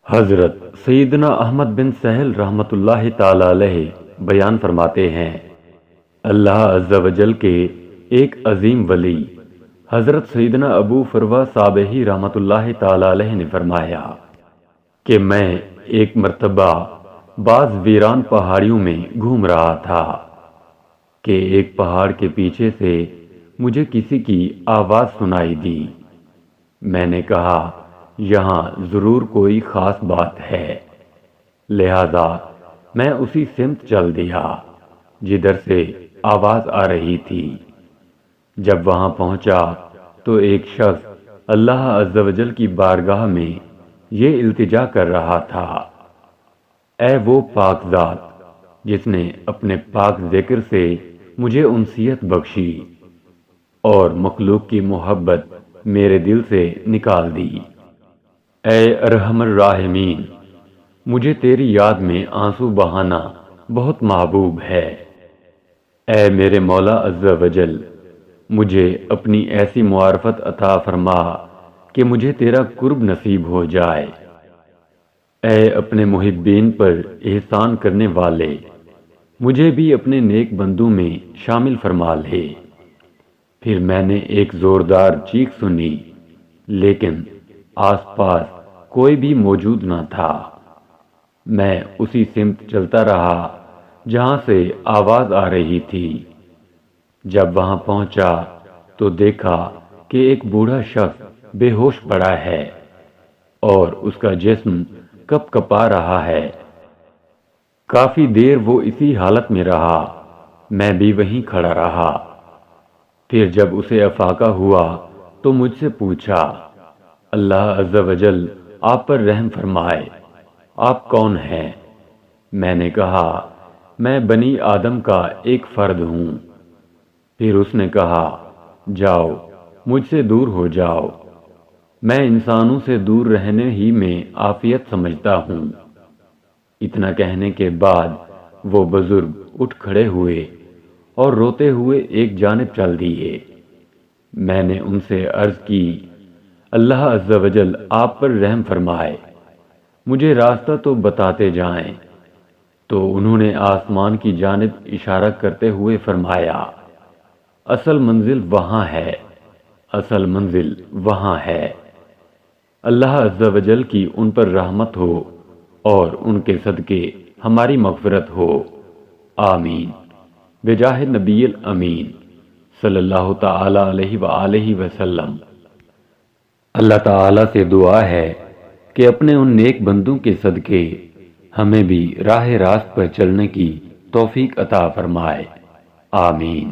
حضرت سیدنا احمد بن سہل رحمۃ اللہ تعالی علیہ بیان فرماتے ہیں، اللہ عز و جل کے ایک عظیم ولی حضرت سیدنا ابو فروہ صابحی رحمۃ اللہ تعالی علیہ نے فرمایا کہ میں ایک مرتبہ بعض ویران پہاڑیوں میں گھوم رہا تھا کہ ایک پہاڑ کے پیچھے سے مجھے کسی کی آواز سنائی دی۔ میں نے کہا یہاں ضرور کوئی خاص بات ہے، لہذا میں اسی سمت چل دیا جدھر سے آواز آ رہی تھی۔ جب وہاں پہنچا تو ایک شخص اللہ عز و جل کی بارگاہ میں یہ التجا کر رہا تھا، اے وہ پاک ذات جس نے اپنے پاک ذکر سے مجھے انسیت بخشی اور مخلوق کی محبت میرے دل سے نکال دی، اے ارحم الراحمین مجھے تیری یاد میں آنسو بہانا بہت محبوب ہے، اے میرے مولا عز و جل مجھے اپنی ایسی معرفت عطا فرما کہ مجھے تیرا قرب نصیب ہو جائے، اے اپنے محبین پر احسان کرنے والے مجھے بھی اپنے نیک بندوں میں شامل فرما لے۔ پھر میں نے ایک زوردار چیخ سنی، لیکن آس پاس کوئی بھی موجود نہ تھا۔ میں اسی سمت چلتا رہا جہاں سے آواز آ رہی تھی۔ جب وہاں پہنچا تو دیکھا کہ ایک بوڑھا شخص بے ہوش پڑا ہے اور اس کا جسم کپ کپا رہا ہے۔ کافی دیر وہ اسی حالت میں رہا، میں بھی وہیں کھڑا رہا۔ پھر جب اسے افاقہ ہوا تو مجھ سے پوچھا، اللہ عز و جل آپ پر رحم فرمائے، آپ کون ہیں؟ میں نے کہا میں بنی آدم کا ایک فرد ہوں۔ پھر اس نے کہا جاؤ مجھ سے دور ہو جاؤ، میں انسانوں سے دور رہنے ہی میں عافیت سمجھتا ہوں۔ اتنا کہنے کے بعد وہ بزرگ اٹھ کھڑے ہوئے اور روتے ہوئے ایک جانب چل دیے۔ میں نے ان سے عرض کی، اللہ عز و جل آپ پر رحم فرمائے، مجھے راستہ تو بتاتے جائیں۔ تو انہوں نے آسمان کی جانب اشارہ کرتے ہوئے فرمایا، اصل منزل وہاں ہے، اصل منزل وہاں ہے۔ اللہ عز و جل کی ان پر رحمت ہو اور ان کے صدقے ہماری مغفرت ہو، آمین، بجاہ نبی الامین صلی اللہ تعالی علیہ وآلہ وسلم۔ اللہ تعالی سے دعا ہے کہ اپنے ان نیک بندوں کے صدقے ہمیں بھی راہ راست پر چلنے کی توفیق عطا فرمائے، آمین۔